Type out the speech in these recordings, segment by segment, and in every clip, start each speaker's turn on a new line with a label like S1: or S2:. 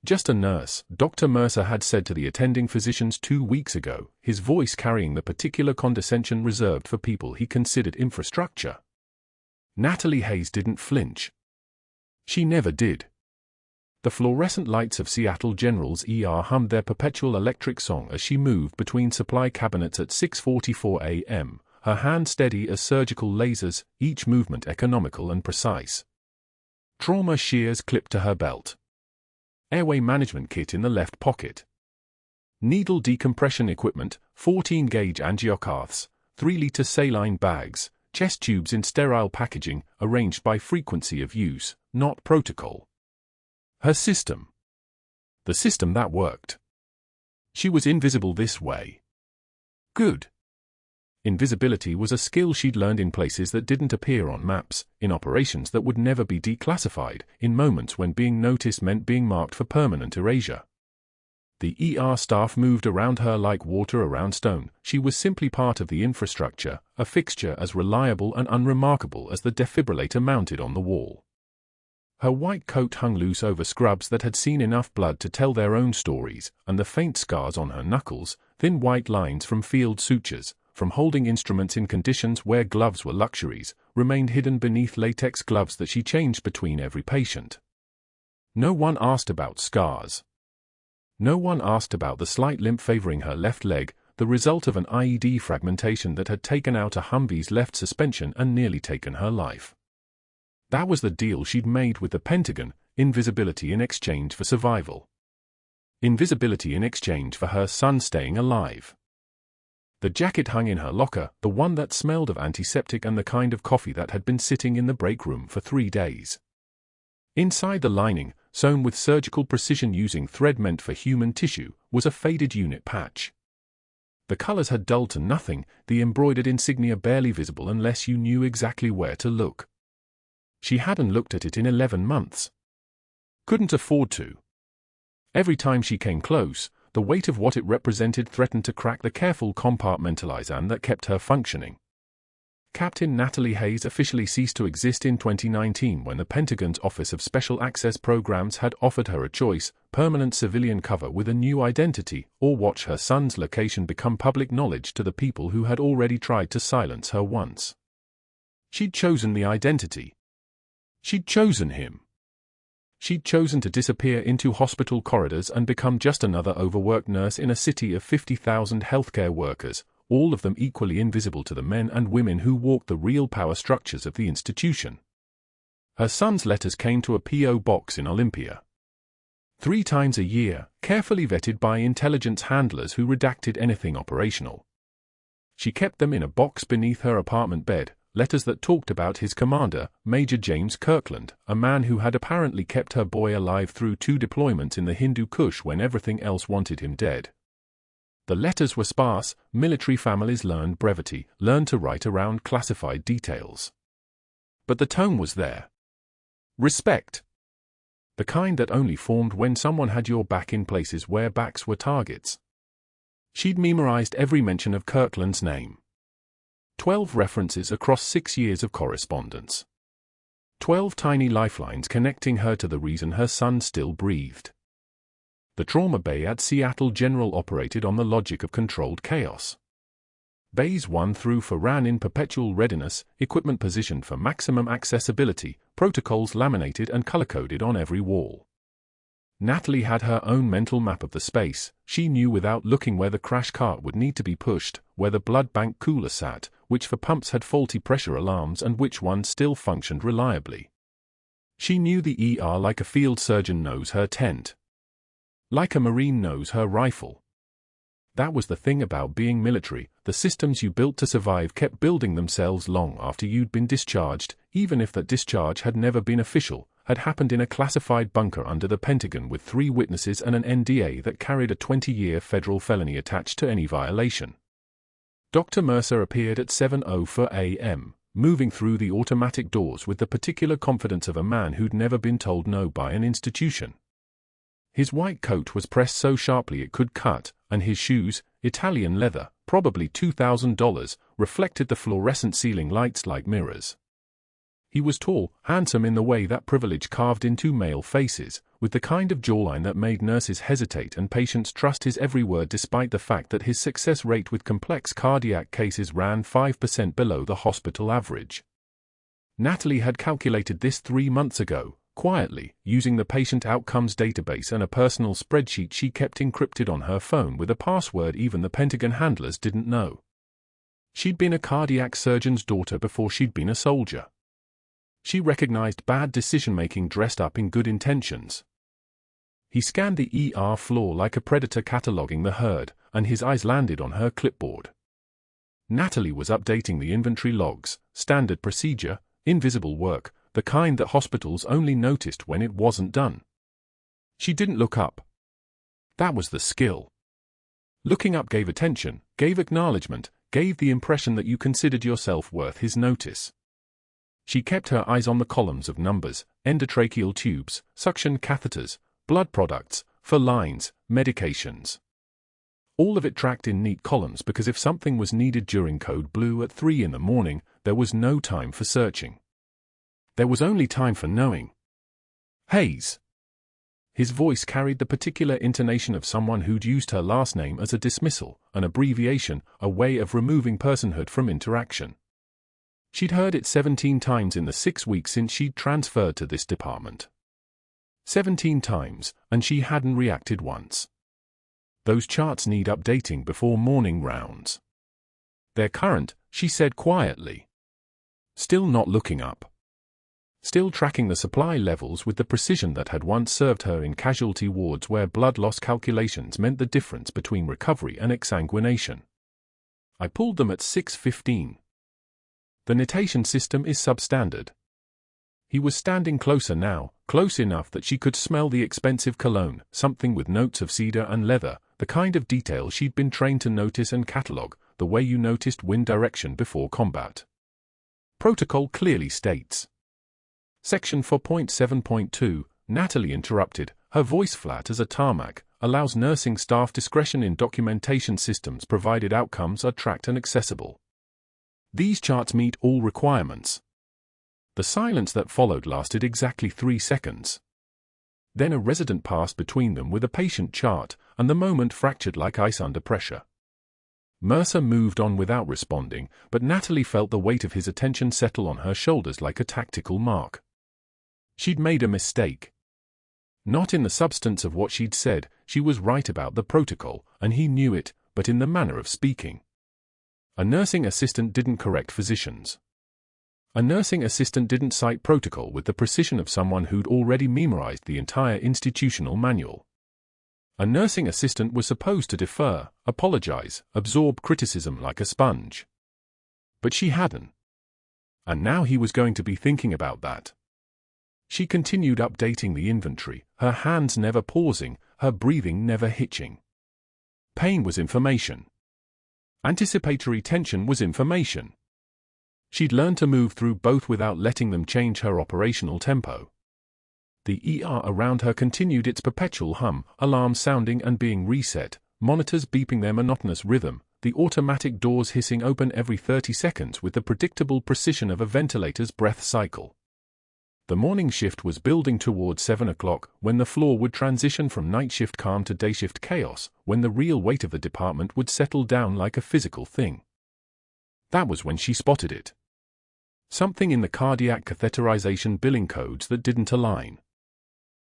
S1: "Just a nurse," Dr. Mercer had said to the attending physicians 2 weeks ago, his voice carrying the particular condescension reserved for people he considered infrastructure. Natalie Hayes didn't flinch. She never did. The fluorescent lights of Seattle General's ER hummed their perpetual electric song as she moved between supply cabinets at 6:44 a.m., her hand steady as surgical lasers, each movement economical and precise. Trauma shears clipped to her belt. Airway management kit in the left pocket. Needle decompression equipment, 14-gauge angiocaths, 3-liter saline bags, chest tubes in sterile packaging, arranged by frequency of use, not protocol. Her system. The system that worked. She was invisible this way. Good. Invisibility was a skill she'd learned in places that didn't appear on maps, in operations that would never be declassified, in moments when being noticed meant being marked for permanent erasure. The ER staff moved around her like water around stone. She was simply part of the infrastructure, a fixture as reliable and unremarkable as the defibrillator mounted on the wall. Her white coat hung loose over scrubs that had seen enough blood to tell their own stories, and the faint scars on her knuckles, thin white lines from field sutures, from holding instruments in conditions where gloves were luxuries, remained hidden beneath latex gloves that she changed between every patient. No one asked about scars. No one asked about the slight limp favoring her left leg, the result of an IED fragmentation that had taken out a Humvee's left suspension and nearly taken her life. That was the deal she'd made with the Pentagon, invisibility in exchange for survival. Invisibility in exchange for her son staying alive. The jacket hung in her locker, the one that smelled of antiseptic and the kind of coffee that had been sitting in the break room for 3 days. Inside the lining, sewn with surgical precision using thread meant for human tissue, was a faded unit patch. The colors had dulled to nothing, the embroidered insignia barely visible unless you knew exactly where to look. She hadn't looked at it in 11 months. Couldn't afford to. Every time she came close, the weight of what it represented threatened to crack the careful compartmentalization that kept her functioning. Captain Natalie Hayes officially ceased to exist in 2019 when the Pentagon's Office of Special Access Programs had offered her a choice: permanent civilian cover with a new identity, or watch her son's location become public knowledge to the people who had already tried to silence her once. She'd chosen the identity. She'd chosen him. She'd chosen to disappear into hospital corridors and become just another overworked nurse in a city of 50,000 healthcare workers, all of them equally invisible to the men and women who walked the real power structures of the institution. Her son's letters came to a P.O. box in Olympia. 3 times a year, carefully vetted by intelligence handlers who redacted anything operational. She kept them in a box beneath her apartment bed, letters that talked about his commander, Major James Kirkland, a man who had apparently kept her boy alive through 2 deployments in the Hindu Kush when everything else wanted him dead. The letters were sparse. Military families learned brevity, learned to write around classified details. But the tone was there. Respect. The kind that only formed when someone had your back in places where backs were targets. She'd memorized every mention of Kirkland's name. 12 references across 6 years of correspondence. 12 tiny lifelines connecting her to the reason her son still breathed. The trauma bay at Seattle General operated on the logic of controlled chaos. Bays 1 through 4 ran in perpetual readiness, equipment positioned for maximum accessibility, protocols laminated and color-coded on every wall. Natalie had her own mental map of the space. She knew without looking where the crash cart would need to be pushed, where the blood bank cooler sat, which for pumps had faulty pressure alarms and which ones still functioned reliably. She knew the ER like a field surgeon knows her tent. Like a Marine knows her rifle. That was the thing about being military: the systems you built to survive kept building themselves long after you'd been discharged, even if that discharge had never been official, had happened in a classified bunker under the Pentagon with 3 witnesses and an NDA that carried a 20-year federal felony attached to any violation. Dr. Mercer appeared at 7:04 a.m., moving through the automatic doors with the particular confidence of a man who'd never been told no by an institution. His white coat was pressed so sharply it could cut, and his shoes, Italian leather, probably $2,000, reflected the fluorescent ceiling lights like mirrors. He was tall, handsome in the way that privilege carved into male faces, with the kind of jawline that made nurses hesitate and patients trust his every word despite the fact that his success rate with complex cardiac cases ran 5% below the hospital average. Natalie had calculated this 3 months ago, quietly, using the patient outcomes database and a personal spreadsheet she kept encrypted on her phone with a password even the Pentagon handlers didn't know. She'd been a cardiac surgeon's daughter before she'd been a soldier. She recognized bad decision-making dressed up in good intentions. He scanned the ER floor like a predator cataloging the herd, and his eyes landed on her clipboard. Natalie was updating the inventory logs, standard procedure, invisible work, the kind that hospitals only noticed when it wasn't done. She didn't look up. That was the skill. Looking up gave attention, gave acknowledgement, gave the impression that you considered yourself worth his notice. She kept her eyes on the columns of numbers, endotracheal tubes, suction catheters, blood products, for lines, medications. All of it tracked in neat columns because if something was needed during code blue at 3 in the morning, there was no time for searching. There was only time for knowing. Hayes. His voice carried the particular intonation of someone who'd used her last name as a dismissal, an abbreviation, a way of removing personhood from interaction. She'd heard it 17 times in the 6 weeks since she'd transferred to this department. 17 times, and she hadn't reacted once. Those charts need updating before morning rounds. They're current, she said quietly. Still not looking up. Still tracking the supply levels with the precision that had once served her in casualty wards where blood loss calculations meant the difference between recovery and exsanguination. I pulled them at 6:15. The notation system is substandard. He was standing closer now, close enough that she could smell the expensive cologne, something with notes of cedar and leather, the kind of detail she'd been trained to notice and catalogue, the way you noticed wind direction before combat. Protocol clearly states. Section 4.7.2, Natalie interrupted, her voice flat as a tarmac, allows nursing staff discretion in documentation systems provided outcomes are tracked and accessible. These charts meet all requirements. The silence that followed lasted exactly 3 seconds. Then a resident passed between them with a patient chart, and the moment fractured like ice under pressure. Mercer moved on without responding, but Natalie felt the weight of his attention settle on her shoulders like a tactical mark. She'd made a mistake. Not in the substance of what she'd said, she was right about the protocol, and he knew it, but in the manner of speaking. A nursing assistant didn't correct physicians. A nursing assistant didn't cite protocol with the precision of someone who'd already memorized the entire institutional manual. A nursing assistant was supposed to defer, apologize, absorb criticism like a sponge. But she hadn't. And now he was going to be thinking about that. She continued updating the inventory, her hands never pausing, her breathing never hitching. Pain was information. Anticipatory tension was information. She'd learned to move through both without letting them change her operational tempo. The ER around her continued its perpetual hum, alarms sounding and being reset, monitors beeping their monotonous rhythm, the automatic doors hissing open every 30 seconds with the predictable precision of a ventilator's breath cycle. The morning shift was building towards 7 o'clock, when the floor would transition from night shift calm to day shift chaos, when the real weight of the department would settle down like a physical thing. That was when she spotted it. Something in the cardiac catheterization billing codes that didn't align.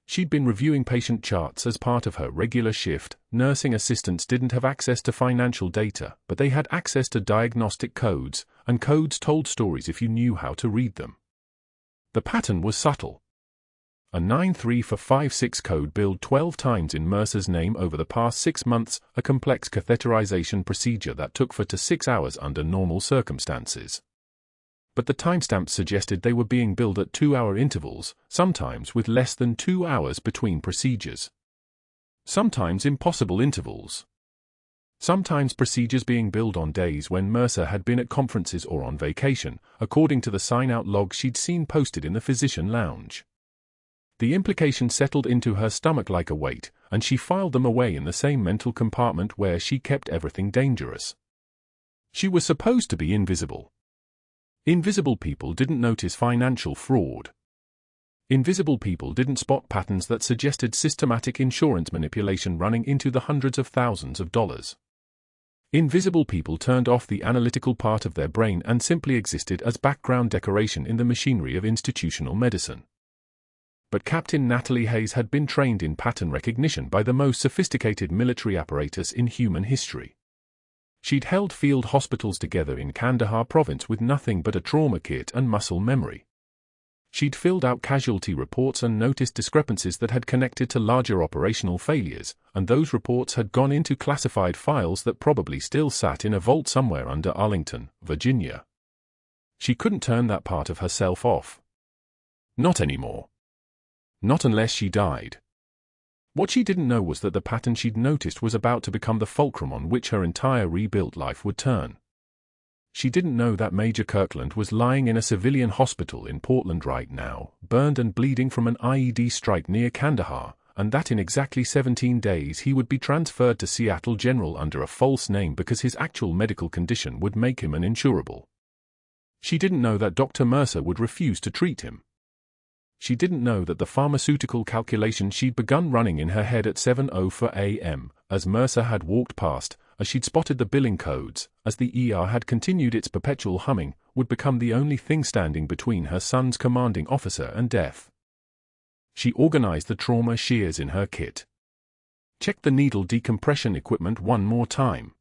S1: She'd been reviewing patient charts as part of her regular shift. Nursing assistants didn't have access to financial data, but they had access to diagnostic codes, and codes told stories if you knew how to read them. The pattern was subtle. A 93456 code billed 12 times in Mercer's name over the past 6 months, a complex catheterization procedure that took 4 to 6 hours under normal circumstances. But the timestamps suggested they were being billed at 2-hour intervals, sometimes with less than 2 hours between procedures. Sometimes impossible intervals. Sometimes procedures being billed on days when Mercer had been at conferences or on vacation, according to the sign-out log she'd seen posted in the physician lounge. The implication settled into her stomach like a weight, and she filed them away in the same mental compartment where she kept everything dangerous. She was supposed to be invisible. Invisible people didn't notice financial fraud. Invisible people didn't spot patterns that suggested systematic insurance manipulation running into the hundreds of thousands of dollars. Invisible people turned off the analytical part of their brain and simply existed as background decoration in the machinery of institutional medicine. But Captain Natalie Hayes had been trained in pattern recognition by the most sophisticated military apparatus in human history. She'd held field hospitals together in Kandahar province with nothing but a trauma kit and muscle memory. She'd filled out casualty reports and noticed discrepancies that had connected to larger operational failures, and those reports had gone into classified files that probably still sat in a vault somewhere under Arlington, Virginia. She couldn't turn that part of herself off. Not anymore. Not unless she died. What she didn't know was that the pattern she'd noticed was about to become the fulcrum on which her entire rebuilt life would turn. She didn't know that Major Kirkland was lying in a civilian hospital in Portland right now, burned and bleeding from an IED strike near Kandahar, and that in exactly 17 days he would be transferred to Seattle General under a false name because his actual medical condition would make him uninsurable. She didn't know that Dr. Mercer would refuse to treat him. She didn't know that the pharmaceutical calculation she'd begun running in her head at 7:04 a.m., as Mercer had walked past, as she'd spotted the billing codes, as the ER had continued its perpetual humming, would become the only thing standing between her son's commanding officer and death. She organized the trauma shears in her kit. Checked the needle decompression equipment one more time.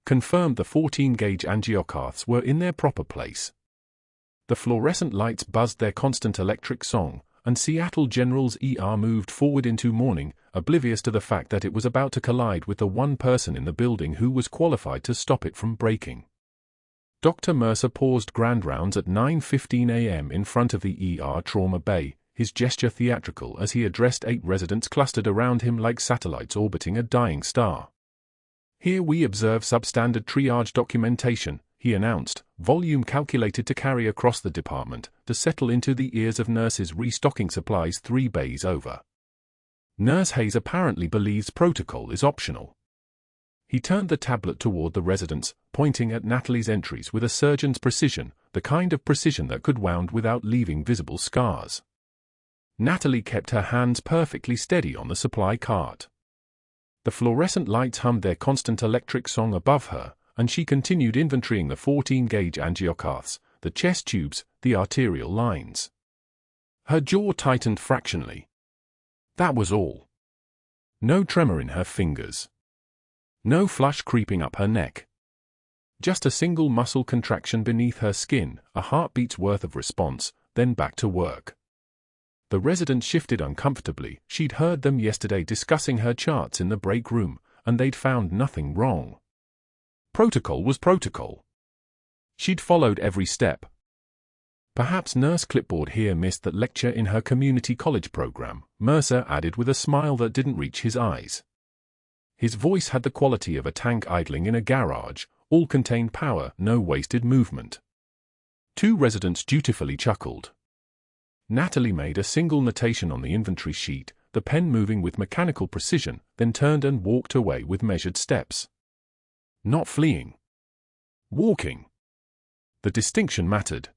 S1: Confirmed the 14-gauge angiocaths were in their proper place. The fluorescent lights buzzed their constant electric song, and Seattle General's ER moved forward into morning, oblivious to the fact that it was about to collide with the one person in the building who was qualified to stop it from breaking. Dr. Mercer paused grand rounds at 9:15 a.m. in front of the ER trauma bay, his gesture theatrical as he addressed 8 residents clustered around him like satellites orbiting a dying star. "Here we observe substandard triage documentation," he announced, volume calculated to carry across the department, to settle into the ears of nurses restocking supplies 3 bays over. Nurse Hayes apparently believes protocol is optional. He turned the tablet toward the residents, pointing at Natalie's entries with a surgeon's precision, the kind of precision that could wound without leaving visible scars. Natalie kept her hands perfectly steady on the supply cart. The fluorescent lights hummed their constant electric song above her, and she continued inventorying the 14-gauge angiocaths, the chest tubes, the arterial lines. Her jaw tightened fractionally. That was all. No tremor in her fingers. No flush creeping up her neck. Just a single muscle contraction beneath her skin, a heartbeat's worth of response, then back to work. The residents shifted uncomfortably. She'd heard them yesterday discussing her charts in the break room, and they'd found nothing wrong. Protocol was protocol. She'd followed every step. Perhaps Nurse Clipboard here missed that lecture in her community college program, Mercer added with a smile that didn't reach his eyes. His voice had the quality of a tank idling in a garage, all contained power, no wasted movement. 2 residents dutifully chuckled. Natalie made a single notation on the inventory sheet, the pen moving with mechanical precision, then turned and walked away with measured steps. Not fleeing. Walking. The distinction mattered.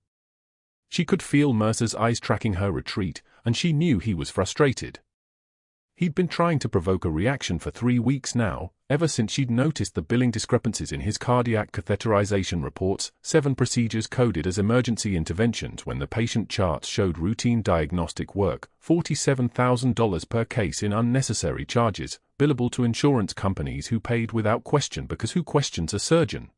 S1: She could feel Mercer's eyes tracking her retreat, and she knew he was frustrated. He'd been trying to provoke a reaction for 3 weeks now, ever since she'd noticed the billing discrepancies in his cardiac catheterization reports, 7 procedures coded as emergency interventions when the patient charts showed routine diagnostic work, $47,000 per case in unnecessary charges, billable to insurance companies who paid without question because who questions a surgeon?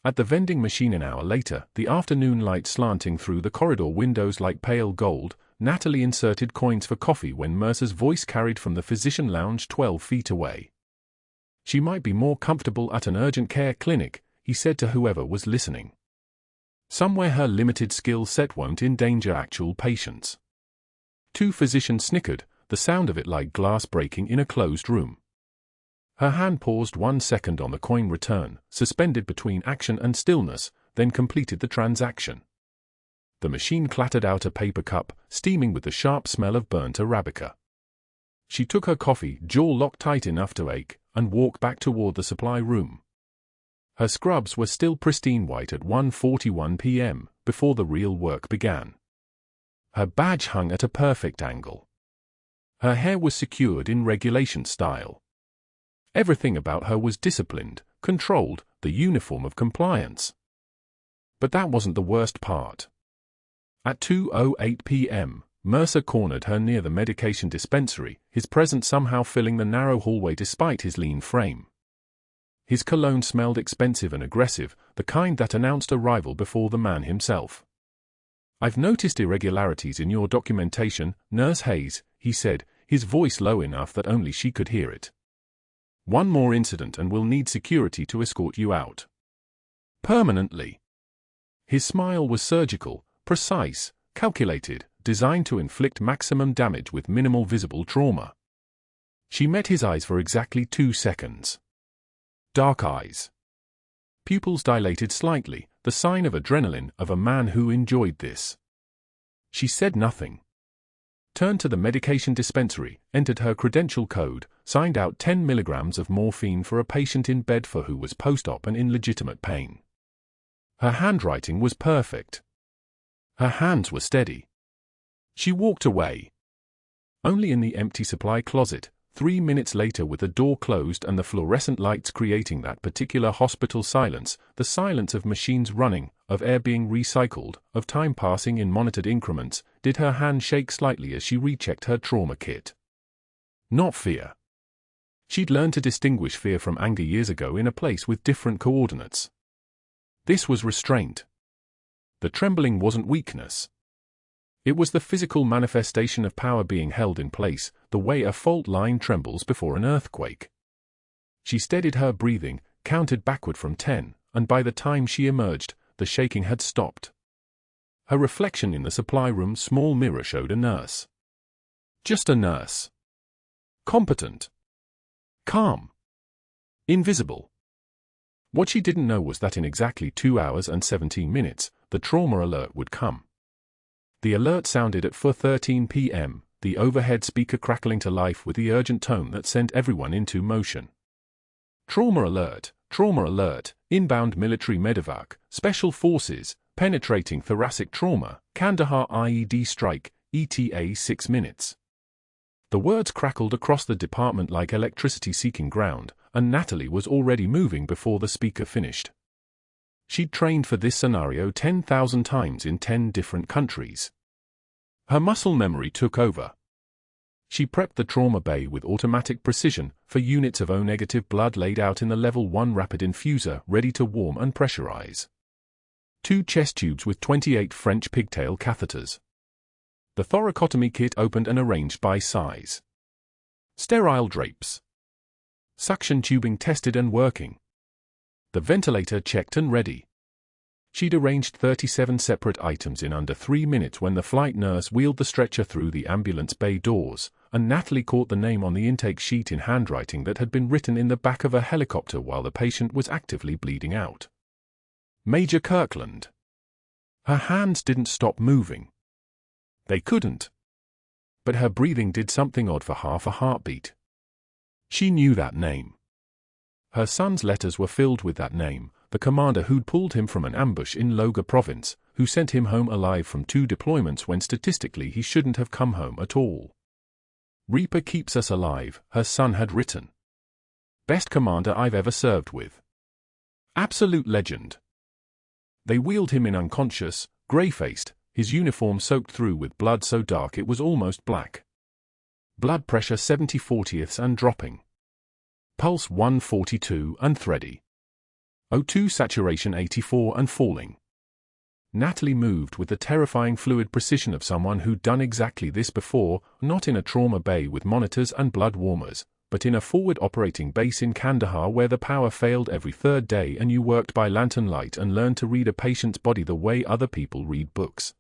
S1: At the vending machine an hour later, the afternoon light slanting through the corridor windows like pale gold, Natalie inserted coins for coffee when Mercer's voice carried from the physician lounge 12 feet away. She might be more comfortable at an urgent care clinic, he said to whoever was listening. Somewhere her limited skill set won't endanger actual patients. 2 physicians snickered, the sound of it like glass breaking in a closed room. Her hand paused 1 second on the coin return, suspended between action and stillness, then completed the transaction. The machine clattered out a paper cup, steaming with the sharp smell of burnt Arabica. She took her coffee, jaw locked tight enough to ache, and walked back toward the supply room. Her scrubs were still pristine white at 1:41 p.m., before the real work began. Her badge hung at a perfect angle. Her hair was secured in regulation style. Everything about her was disciplined, controlled, the uniform of compliance. But that wasn't the worst part. At 2:08 p.m., Mercer cornered her near the medication dispensary, his presence somehow filling the narrow hallway despite his lean frame. His cologne smelled expensive and aggressive, the kind that announced arrival before the man himself. "I've noticed irregularities in your documentation, Nurse Hayes," he said, his voice low enough that only she could hear it. "One more incident and we'll need security to escort you out. Permanently." His smile was surgical, precise, calculated, designed to inflict maximum damage with minimal visible trauma. She met his eyes for exactly 2 seconds. Dark eyes. Pupils dilated slightly, the sign of adrenaline of a man who enjoyed this. She said nothing. Turned to the medication dispensary, entered her credential code, signed out 10 milligrams of morphine for a patient in bed for who was post-op and in legitimate pain. Her handwriting was perfect. Her hands were steady. She walked away. Only in the empty supply closet, 3 minutes later with the door closed and the fluorescent lights creating that particular hospital silence, the silence of machines running, of air being recycled, of time passing in monitored increments, did her hand shake slightly as she rechecked her trauma kit. Not fear. She'd learned to distinguish fear from anger years ago in a place with different coordinates. This was restraint. The trembling wasn't weakness. It was the physical manifestation of power being held in place, the way a fault line trembles before an earthquake. She steadied her breathing, counted backward from 10, and by the time she emerged, the shaking had stopped. Her reflection in the supply room's small mirror showed a nurse. Just a nurse. Competent. Calm. Invisible. What she didn't know was that in exactly 2 hours and 17 minutes, the trauma alert would come. The alert sounded at 4:13 p.m., the overhead speaker crackling to life with the urgent tone that sent everyone into motion. Trauma alert, inbound military medevac, special forces, penetrating thoracic trauma, Kandahar IED strike, ETA 6 minutes. The words crackled across the department like electricity seeking ground, and Natalie was already moving before the speaker finished. She'd trained for this scenario 10,000 times in 10 different countries. Her muscle memory took over. She prepped the trauma bay with automatic precision for units of O-negative blood laid out in the level 1 rapid infuser ready to warm and pressurize. 2 chest tubes with 28 French pigtail catheters. The thoracotomy kit opened and arranged by size. Sterile drapes. Suction tubing tested and working. The ventilator checked and ready. She'd arranged 37 separate items in under 3 minutes when the flight nurse wheeled the stretcher through the ambulance bay doors, and Natalie caught the name on the intake sheet in handwriting that had been written in the back of a helicopter while the patient was actively bleeding out. Major Kirkland. Her hands didn't stop moving. They couldn't. But her breathing did something odd for half a heartbeat. She knew that name. Her son's letters were filled with that name, the commander who'd pulled him from an ambush in Loga province, who sent him home alive from 2 deployments when statistically he shouldn't have come home at all. Reaper keeps us alive, her son had written. Best commander I've ever served with. Absolute legend. They wheeled him in unconscious, grey-faced, his uniform soaked through with blood so dark it was almost black. Blood pressure 70/40ths and dropping. Pulse 142 and thready. O2 saturation 84 and falling. Natalie moved with the terrifying fluid precision of someone who'd done exactly this before, not in a trauma bay with monitors and blood warmers, but in a forward operating base in Kandahar where the power failed every 3rd day and you worked by lantern light and learned to read a patient's body the way other people read books.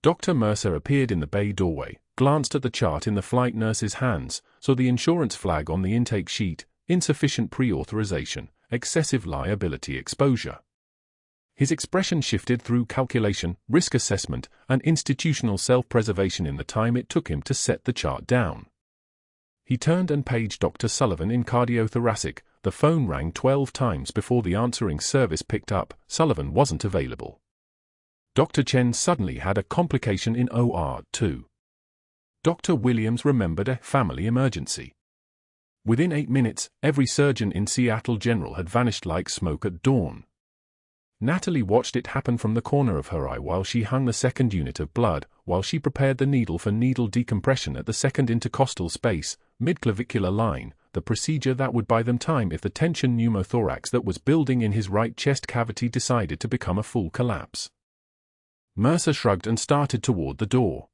S1: Dr. Mercer appeared in the bay doorway, glanced at the chart in the flight nurse's hands, saw the insurance flag on the intake sheet, insufficient pre-authorization, excessive liability exposure. His expression shifted through calculation, risk assessment, and institutional self-preservation in the time it took him to set the chart down. He turned and paged Dr. Sullivan in cardiothoracic. The phone rang 12 times before the answering service picked up. Sullivan wasn't available. Dr. Chen suddenly had a complication in OR 2. Dr. Williams remembered a family emergency. Within 8 minutes, every surgeon in Seattle General had vanished like smoke at dawn. Natalie watched it happen from the corner of her eye while she hung the second unit of blood, while she prepared the needle for needle decompression at the second intercostal space, midclavicular line, the procedure that would buy them time if the tension pneumothorax that was building in his right chest cavity decided to become a full collapse. Mercer shrugged and started toward the door.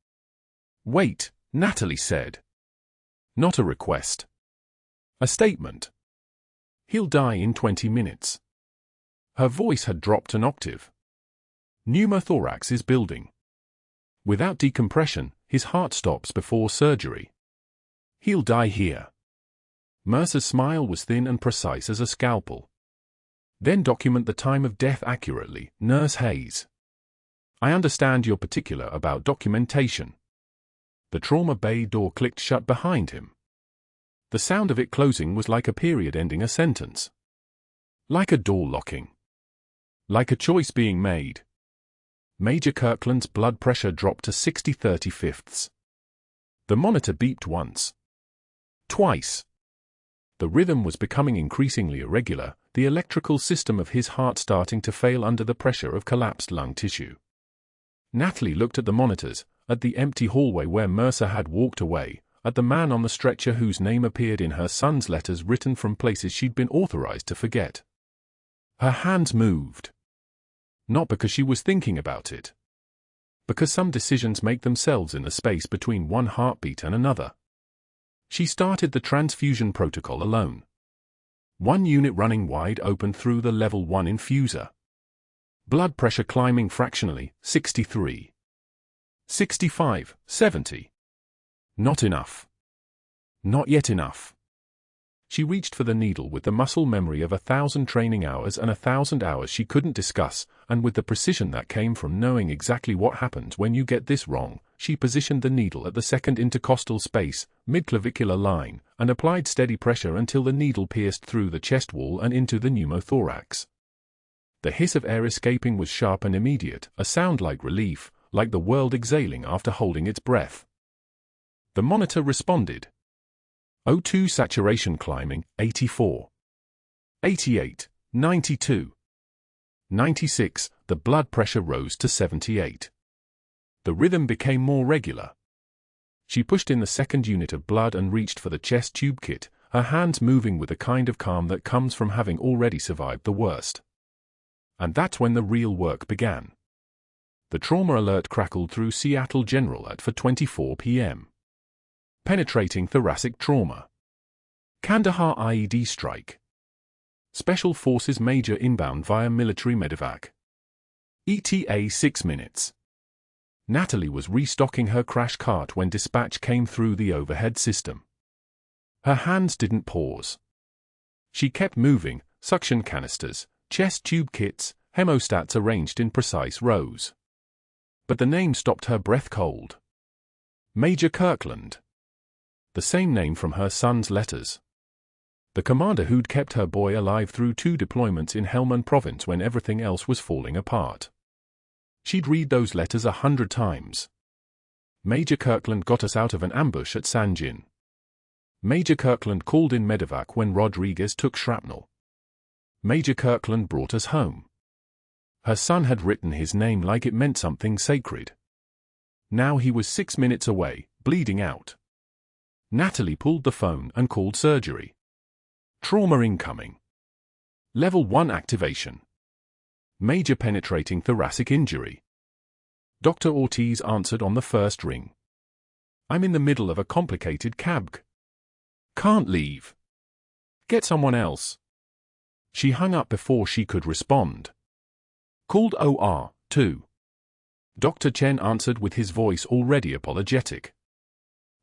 S1: "Wait," Natalie said. "Not a request. A statement. He'll die in 20 minutes. Her voice had dropped an octave. "Pneumothorax is building. Without decompression, his heart stops before surgery. He'll die here." Mercer's smile was thin and precise as a scalpel. "Then document the time of death accurately, Nurse Hayes. I understand you're particular about documentation." The trauma bay door clicked shut behind him. The sound of it closing was like a period ending a sentence. Like a door locking. Like a choice being made. Major Kirkland's blood pressure dropped to 60/35. The monitor beeped once. Twice. The rhythm was becoming increasingly irregular, the electrical system of his heart starting to fail under the pressure of collapsed lung tissue. Natalie looked at the monitors, at the empty hallway where Mercer had walked away, at the man on the stretcher whose name appeared in her son's letters written from places she'd been authorized to forget. Her hands moved. Not because she was thinking about it. Because some decisions make themselves in the space between one heartbeat and another. She started the transfusion protocol alone. One unit running wide open through the level 1 infuser. Blood pressure climbing fractionally, 63. 65, 70. Not enough. Not yet enough. She reached for the needle with the muscle memory of 1,000 training hours and 1,000 hours she couldn't discuss, and with the precision that came from knowing exactly what happens when you get this wrong, she positioned the needle at the second intercostal space, midclavicular line, and applied steady pressure until the needle pierced through the chest wall and into the pneumothorax. The hiss of air escaping was sharp and immediate, a sound like relief, like the world exhaling after holding its breath. The monitor responded. O2 saturation climbing, 84. 88, 92. 96, the blood pressure rose to 78. The rhythm became more regular. She pushed in the second unit of blood and reached for the chest tube kit, her hands moving with the kind of calm that comes from having already survived the worst. And that's when the real work began. The trauma alert crackled through Seattle General at 4:24 p.m. Penetrating thoracic trauma. Kandahar IED strike. Special Forces Major inbound via military medevac. ETA 6 minutes. Natalie was restocking her crash cart when dispatch came through the overhead system. Her hands didn't pause. She kept moving, suction canisters, chest tube kits, hemostats arranged in precise rows. But the name stopped her breath cold. Major Kirkland. The same name from her son's letters. The commander who'd kept her boy alive through 2 deployments in Helmand Province when everything else was falling apart. She'd read those letters 100 times. Major Kirkland got us out of an ambush at Sanjin. Major Kirkland called in medevac when Rodriguez took shrapnel. Major Kirkland brought us home. Her son had written his name like it meant something sacred. Now he was 6 minutes away, bleeding out. Natalie pulled the phone and called surgery. Trauma incoming. Level 1 activation. Major penetrating thoracic injury. Dr. Ortiz answered on the first ring. I'm in the middle of a complicated CABG. Can't leave. Get someone else. She hung up before she could respond. Called OR 2. Dr. Chen answered with his voice already apologetic.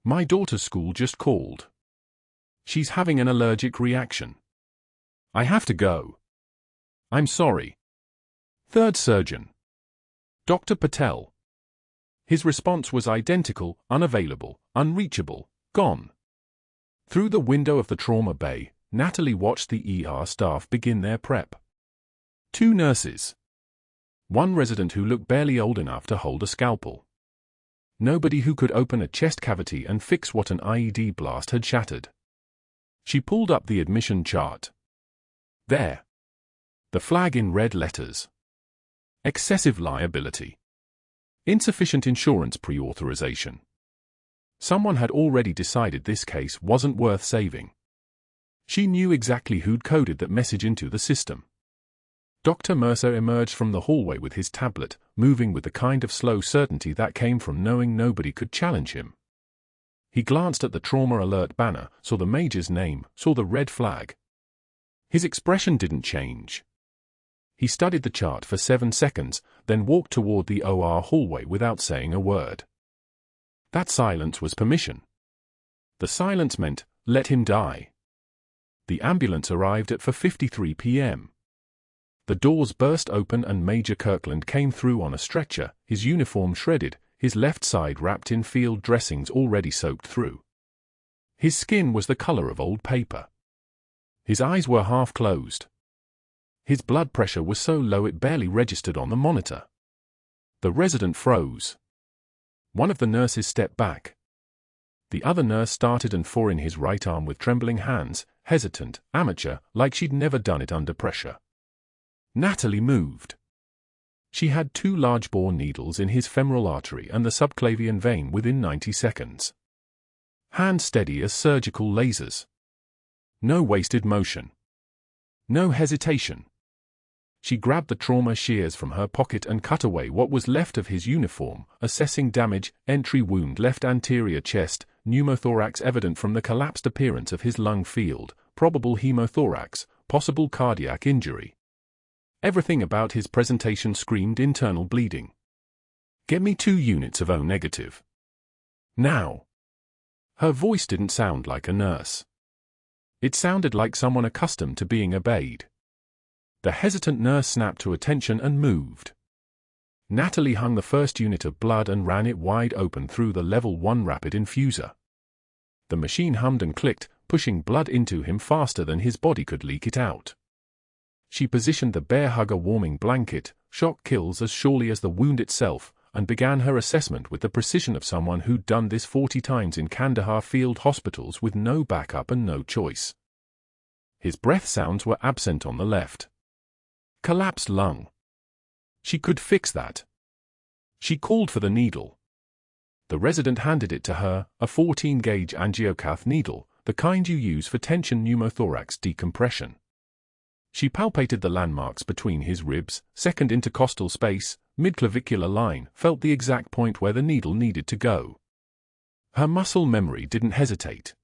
S1: My daughter's school just called. She's having an allergic reaction. I have to go. I'm sorry. Third surgeon. Dr. Patel. His response was identical, unavailable, unreachable, gone. Through the window of the trauma bay, Natalie watched the ER staff begin their prep. 2 nurses. One resident who looked barely old enough to hold a scalpel. Nobody who could open a chest cavity and fix what an IED blast had shattered. She pulled up the admission chart. There. The flag in red letters. Excessive liability. Insufficient insurance pre-authorization. Someone had already decided this case wasn't worth saving. She knew exactly who'd coded that message into the system. Dr. Mercer emerged from the hallway with his tablet, moving with the kind of slow certainty that came from knowing nobody could challenge him. He glanced at the trauma alert banner, saw the major's name, saw the red flag. His expression didn't change. He studied the chart for 7 seconds, then walked toward the OR hallway without saying a word. That silence was permission. The silence meant, let him die. The ambulance arrived at 4:53 p.m. The doors burst open and Major Kirkland came through on a stretcher, his uniform shredded, his left side wrapped in field dressings already soaked through. His skin was the color of old paper. His eyes were half closed. His blood pressure was so low it barely registered on the monitor. The resident froze. One of the nurses stepped back. The other nurse started and fore in his right arm with trembling hands, hesitant, amateur, like she'd never done it under pressure. Natalie moved. She had 2 large bore needles in his femoral artery and the subclavian vein within 90 seconds. Hands steady as surgical lasers. No wasted motion. No hesitation. She grabbed the trauma shears from her pocket and cut away what was left of his uniform, assessing damage, entry wound left anterior chest, pneumothorax evident from the collapsed appearance of his lung field, probable hemothorax, possible cardiac injury. Everything about his presentation screamed internal bleeding. Get me 2 units of O negative. Now. Her voice didn't sound like a nurse. It sounded like someone accustomed to being obeyed. The hesitant nurse snapped to attention and moved. Natalie hung the first unit of blood and ran it wide open through the level 1 rapid infuser. The machine hummed and clicked, pushing blood into him faster than his body could leak it out. She positioned the bear hugger warming blanket, shock kills as surely as the wound itself, and began her assessment with the precision of someone who'd done this 40 times in Kandahar field hospitals with no backup and no choice. His breath sounds were absent on the left. Collapsed lung. She could fix that. She called for the needle. The resident handed it to her, a 14-gauge angiocath needle, the kind you use for tension pneumothorax decompression. She palpated the landmarks between his ribs, second intercostal space, midclavicular line, felt the exact point where the needle needed to go. Her muscle memory didn't hesitate.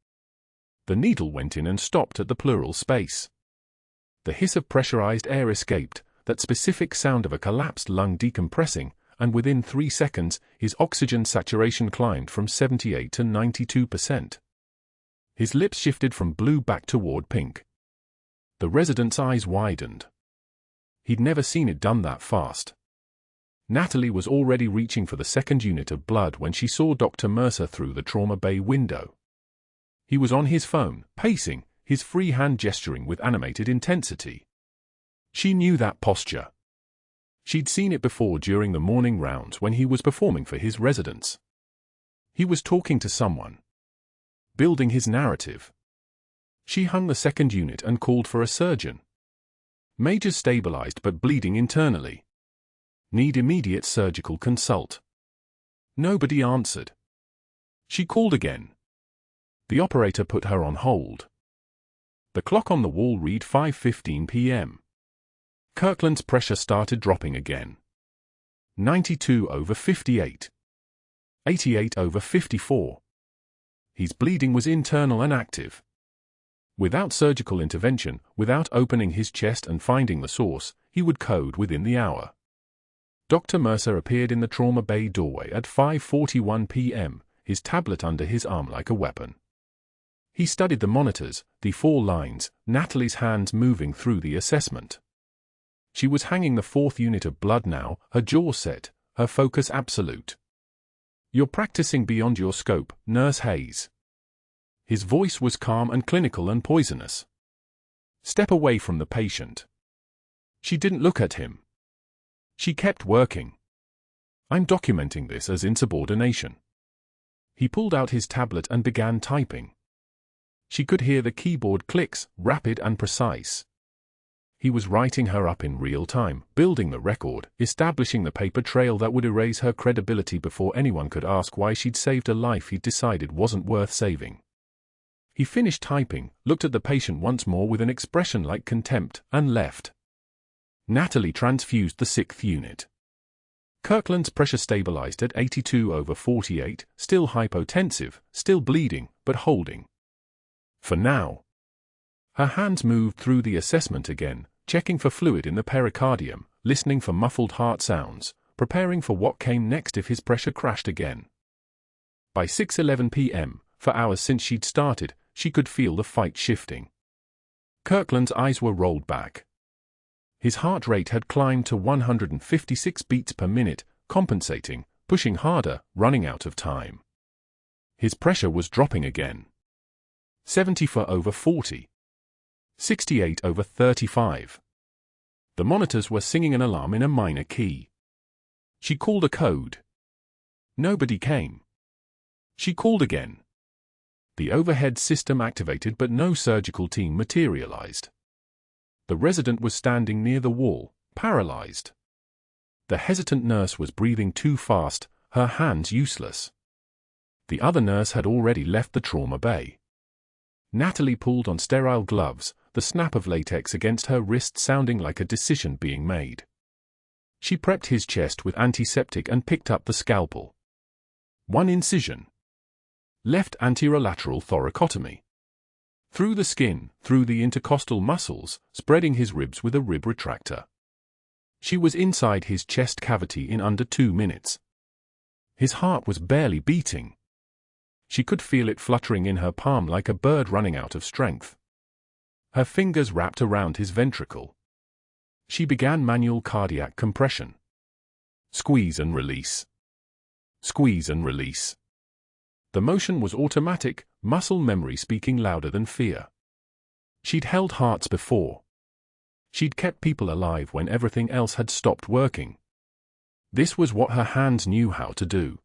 S1: The needle went in and stopped at the pleural space. The hiss of pressurized air escaped, that specific sound of a collapsed lung decompressing, and within 3 seconds, his oxygen saturation climbed from 78 to 92%. His lips shifted from blue back toward pink. The resident's eyes widened. He'd never seen it done that fast. Natalie was already reaching for the second unit of blood when she saw Dr. Mercer through the trauma bay window. He was on his phone, pacing, his free hand gesturing with animated intensity. She knew that posture. She'd seen it before during the morning rounds when he was performing for his residents. He was talking to someone. Building his narrative. She hung the second unit and called for a surgeon. Major stabilized but bleeding internally. Need immediate surgical consult. Nobody answered. She called again. The operator put her on hold. The clock on the wall read 5:15 p.m. Kirkland's pressure started dropping again. 92/58. 88/54. His bleeding was internal and active. Without surgical intervention, without opening his chest and finding the source, he would code within the hour. Dr. Mercer appeared in the trauma bay doorway at 5:41 p.m., his tablet under his arm like a weapon. He studied the monitors, the 4 lines, Natalie's hands moving through the assessment. She was hanging the 4th unit of blood now, her jaw set, her focus absolute. You're practicing beyond your scope, Nurse Hayes. His voice was calm and clinical and poisonous. Step away from the patient. She didn't look at him. She kept working. I'm documenting this as insubordination. He pulled out his tablet and began typing. She could hear the keyboard clicks, rapid and precise. He was writing her up in real time, building the record, establishing the paper trail that would erase her credibility before anyone could ask why she'd saved a life he'd decided wasn't worth saving. He finished typing, looked at the patient once more with an expression like contempt, and left. Natalie transfused the 6th unit. Kirkland's pressure stabilized at 82/48, still hypotensive, still bleeding, but holding. For now. Her hands moved through the assessment again, checking for fluid in the pericardium, listening for muffled heart sounds, preparing for what came next if his pressure crashed again. By 6:11 p.m., for hours since she'd started, she could feel the fight shifting. Kirkland's eyes were rolled back. His heart rate had climbed to 156 beats per minute, compensating, pushing harder, running out of time. His pressure was dropping again. 74/40. 68/35. The monitors were singing an alarm in a minor key. She called a code. Nobody came. She called again. The overhead system activated but no surgical team materialized. The resident was standing near the wall, paralyzed. The hesitant nurse was breathing too fast, her hands useless. The other nurse had already left the trauma bay. Natalie pulled on sterile gloves, the snap of latex against her wrist sounding like a decision being made. She prepped his chest with antiseptic and picked up the scalpel. 1 incision. Left anterolateral thoracotomy. Through the skin, through the intercostal muscles, spreading his ribs with a rib retractor. She was inside his chest cavity in under 2 minutes. His heart was barely beating. She could feel it fluttering in her palm like a bird running out of strength. Her fingers wrapped around his ventricle. She began manual cardiac compression. Squeeze and release. Squeeze and release. The motion was automatic, muscle memory speaking louder than fear. She'd held hearts before. She'd kept people alive when everything else had stopped working. This was what her hands knew how to do.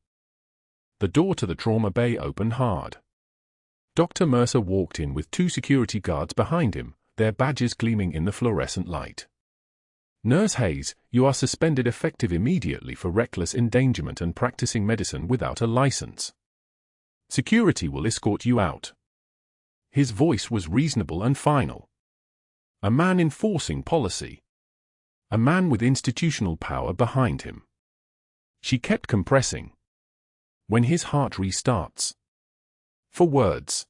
S1: The door to the trauma bay opened hard. Dr. Mercer walked in with 2 security guards behind him, their badges gleaming in the fluorescent light. Nurse Hayes, you are suspended effective immediately for reckless endangerment and practicing medicine without a license. Security will escort you out. His voice was reasonable and final. A man enforcing policy. A man with institutional power behind him. She kept compressing. When his heart restarts. For words.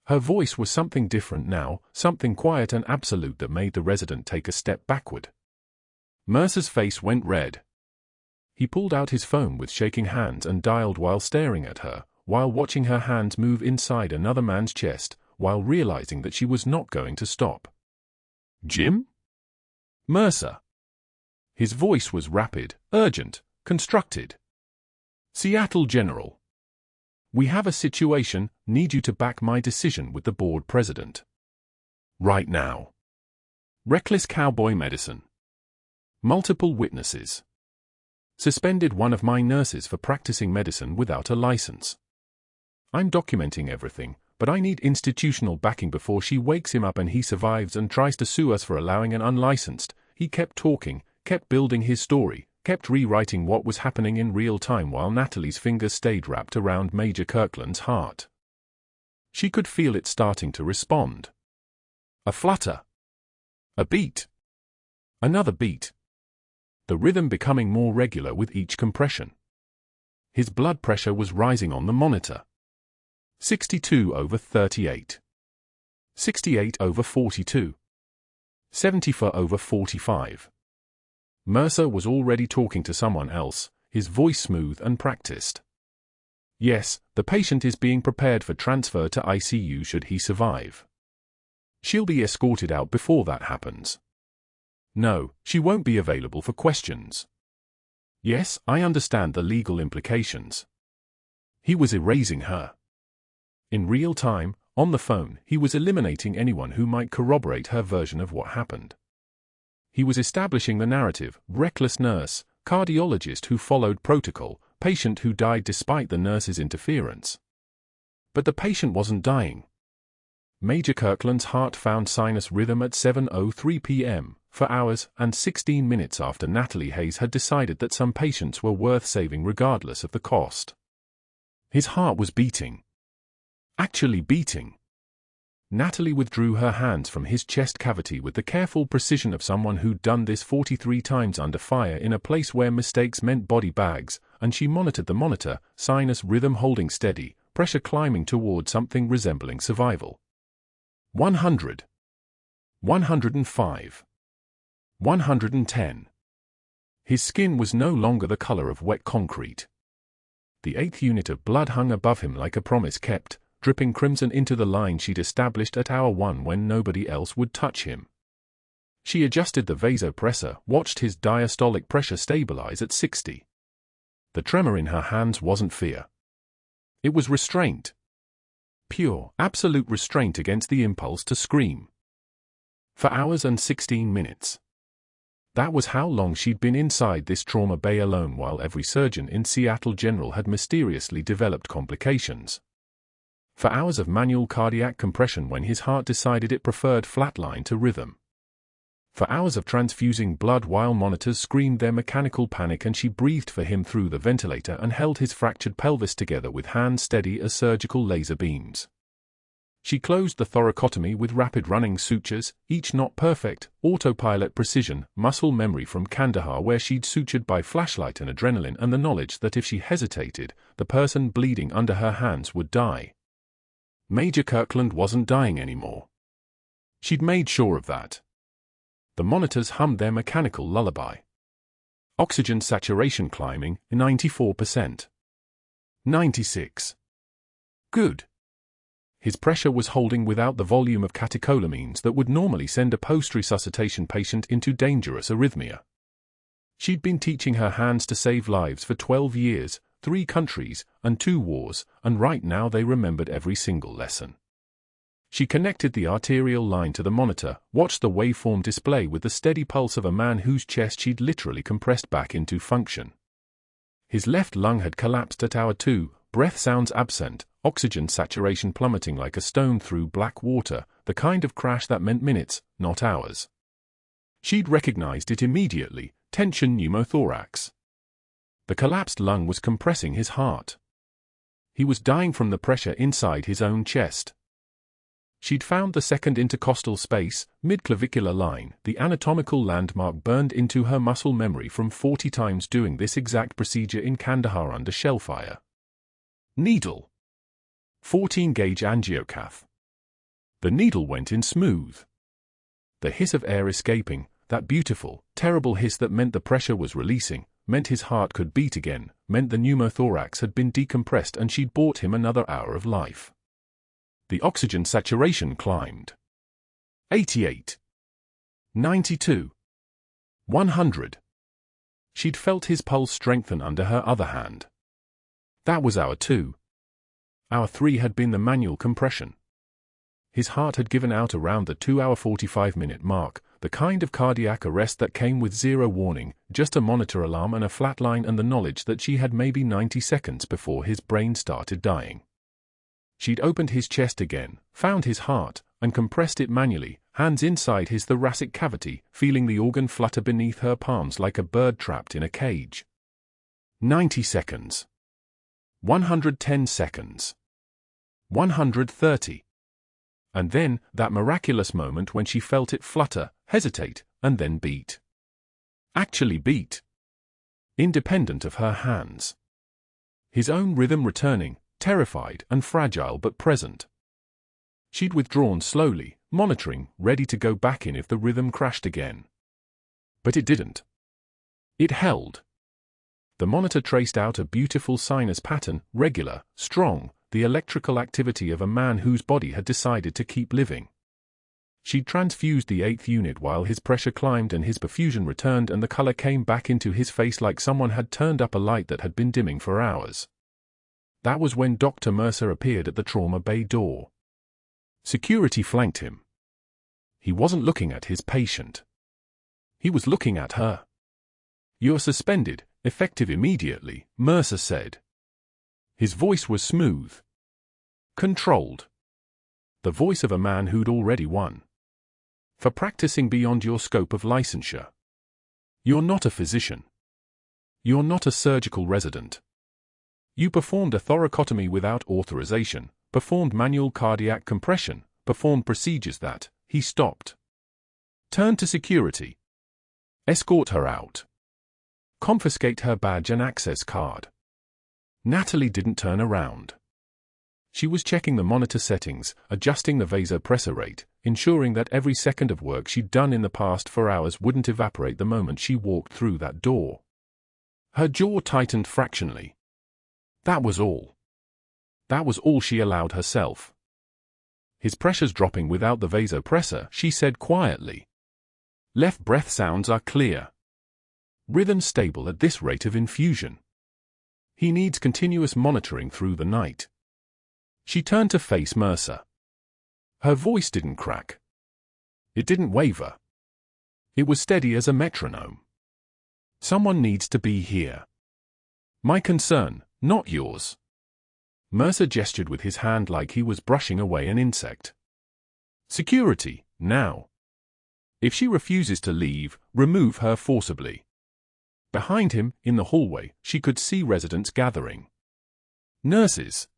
S1: Her voice was something different now, something quiet and absolute that made the resident take a step backward. Mercer's face went red. He pulled out his phone with shaking hands and dialed while staring at her, while watching her hands move inside another man's chest, while realizing that she was not going to stop. Jim? Mercer. His voice was rapid, urgent, constructed. Seattle General. We have a situation, need you to back my decision with the board president. Right now. Reckless cowboy medicine. Multiple witnesses. Suspended one of my nurses for practicing medicine without a license. I'm documenting everything, but I need institutional backing before she wakes him up and he survives and tries to sue us for allowing an unlicensed. He kept talking, kept building his story, kept rewriting what was happening in real time while Natalie's fingers stayed wrapped around Major Kirkland's heart. She could feel it starting to respond. A flutter. A beat. Another beat. The rhythm becoming more regular with each compression. His blood pressure was rising on the monitor. 62/38. 68/42. 74/45. Mercer was already talking to someone else, his voice smooth and practiced. Yes, the patient is being prepared for transfer to ICU should he survive. She'll be escorted out before that happens. No, she won't be available for questions. Yes, I understand the legal implications. He was erasing her. In real time, on the phone, he was eliminating anyone who might corroborate her version of what happened. He was establishing the narrative: reckless nurse, cardiologist who followed protocol, patient who died despite the nurse's interference. But the patient wasn't dying. Major Kirkland's heart found sinus rhythm at 7:03 p.m., for hours and 16 minutes after Natalie Hayes had decided that some patients were worth saving regardless of the cost. His heart was beating. Actually beating. Natalie withdrew her hands from his chest cavity with the careful precision of someone who'd done this 43 times under fire in a place where mistakes meant body bags, and she monitored the monitor, sinus rhythm holding steady, pressure climbing toward something resembling survival. 100. 105. 110. His skin was no longer the color of wet concrete. The 8th unit of blood hung above him like a promise kept, dripping crimson into the line she'd established at hour 1 when nobody else would touch him. She adjusted the vasopressor, watched his diastolic pressure stabilize at 60. The tremor in her hands wasn't fear. It was restraint. Pure, absolute restraint against the impulse to scream. For hours and 16 minutes. That was how long she'd been inside this trauma bay alone while every surgeon in Seattle General had mysteriously developed complications. For hours of manual cardiac compression when his heart decided it preferred flatline to rhythm. For hours of transfusing blood while monitors screamed their mechanical panic and she breathed for him through the ventilator and held his fractured pelvis together with hands steady as surgical laser beams. She closed the thoracotomy with rapid running sutures, each not perfect, autopilot precision, muscle memory from Kandahar where she'd sutured by flashlight and adrenaline and the knowledge that if she hesitated, the person bleeding under her hands would die. Major Kirkland wasn't dying anymore. She'd made sure of that. The monitors hummed their mechanical lullaby. Oxygen saturation climbing, 94%. 96. Good. His pressure was holding without the volume of catecholamines that would normally send a post-resuscitation patient into dangerous arrhythmia. She'd been teaching her hands to save lives for 12 years, 3 countries, and 2 wars, and right now they remembered every single lesson. She connected the arterial line to the monitor, watched the waveform display with the steady pulse of a man whose chest she'd literally compressed back into function. His left lung had collapsed at hour 2, breath sounds absent, oxygen saturation plummeting like a stone through black water, the kind of crash that meant minutes, not hours. She'd recognized it immediately: tension pneumothorax. The collapsed lung was compressing his heart. He was dying from the pressure inside his own chest. She'd found the second intercostal space, mid-clavicular line, the anatomical landmark burned into her muscle memory from 40 times doing this exact procedure in Kandahar under shellfire. Needle. 14-gauge angiocath. The needle went in smooth. The hiss of air escaping, that beautiful, terrible hiss that meant the pressure was releasing, meant his heart could beat again, meant the pneumothorax had been decompressed and she'd bought him another hour of life. The oxygen saturation climbed. 88. 92. 100. She'd felt his pulse strengthen under her other hand. That was hour 2. Hour 3 had been the manual compression. His heart had given out around the 2-hour 45-minute mark, the kind of cardiac arrest that came with zero warning, just a monitor alarm and a flatline and the knowledge that she had maybe 90 seconds before his brain started dying. She'd opened his chest again, found his heart, and compressed it manually, hands inside his thoracic cavity, feeling the organ flutter beneath her palms like a bird trapped in a cage. 90 seconds. 110 seconds. 130. And then, that miraculous moment when she felt it flutter, hesitate, and then beat. Actually beat. Independent of her hands. His own rhythm returning, terrified and fragile but present. She'd withdrawn slowly, monitoring, ready to go back in if the rhythm crashed again. But it didn't. It held. The monitor traced out a beautiful sinus pattern, regular, strong, the electrical activity of a man whose body had decided to keep living. She'd transfused the 8th unit while his pressure climbed and his perfusion returned and the color came back into his face like someone had turned up a light that had been dimming for hours. That was when Dr. Mercer appeared at the trauma bay door. Security flanked him. He wasn't looking at his patient. He was looking at her. "You're suspended, effective immediately," Mercer said. His voice was smooth, controlled. The voice of a man who'd already won. "For practicing beyond your scope of licensure. You're not a physician. You're not a surgical resident. You performed a thoracotomy without authorization, performed manual cardiac compression, performed procedures that..." He stopped. "Turn to security. Escort her out. Confiscate her badge and access card." Natalie didn't turn around. She was checking the monitor settings, adjusting the vasopressor rate, ensuring that every second of work she'd done in the past 4 hours wouldn't evaporate the moment she walked through that door. Her jaw tightened fractionally. That was all. That was all she allowed herself. "His pressure's dropping without the vasopressor," she said quietly. "Left breath sounds are clear. Rhythm stable at this rate of infusion. He needs continuous monitoring through the night." She turned to face Mercer. Her voice didn't crack. It didn't waver. It was steady as a metronome. "Someone needs to be here. My concern, not yours." Mercer gestured with his hand like he was brushing away an insect. "Security, now. If she refuses to leave, remove her forcibly." Behind him, in the hallway, she could see residents gathering. Nurses.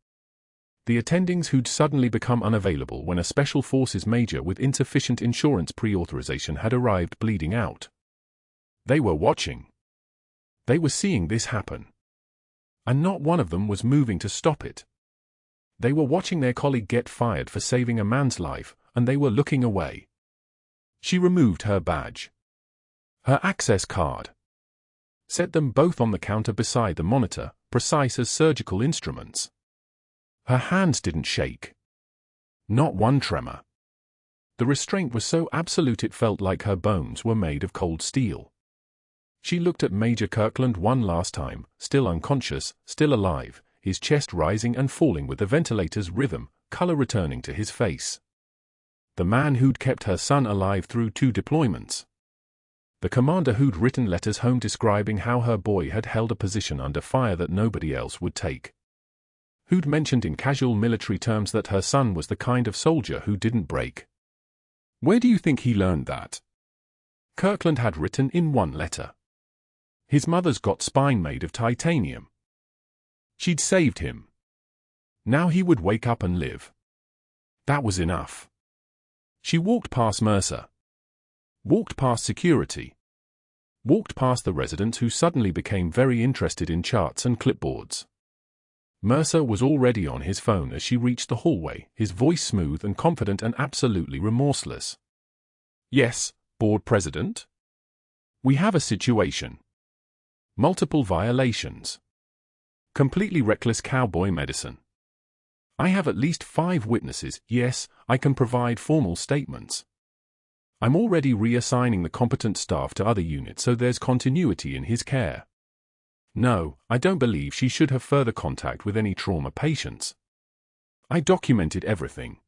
S1: The attendings who'd suddenly become unavailable when a special forces major with insufficient insurance pre-authorization had arrived bleeding out. They were watching. They were seeing this happen. And not one of them was moving to stop it. They were watching their colleague get fired for saving a man's life, and they were looking away. She removed her badge. Her access card. Set them both on the counter beside the monitor, precise as surgical instruments. Her hands didn't shake. Not one tremor. The restraint was so absolute it felt like her bones were made of cold steel. She looked at Major Kirkland one last time, still unconscious, still alive, his chest rising and falling with the ventilator's rhythm, color returning to his face. The man who'd kept her son alive through 2 deployments. The commander who'd written letters home describing how her boy had held a position under fire that nobody else would take. Who'd mentioned in casual military terms that her son was the kind of soldier who didn't break. Where do you think he learned that? Kirkland had written in one letter. His mother's got spine made of titanium. She'd saved him. Now he would wake up and live. That was enough. She walked past Mercer. Walked past security. Walked past the residents who suddenly became very interested in charts and clipboards. Mercer was already on his phone as she reached the hallway, his voice smooth and confident and absolutely remorseless. "Yes, Board President? We have a situation. Multiple violations. Completely reckless cowboy medicine. I have at least 5 witnesses. Yes, I can provide formal statements. I'm already reassigning the competent staff to other units so there's continuity in his care. No, I don't believe she should have further contact with any trauma patients. I documented everything."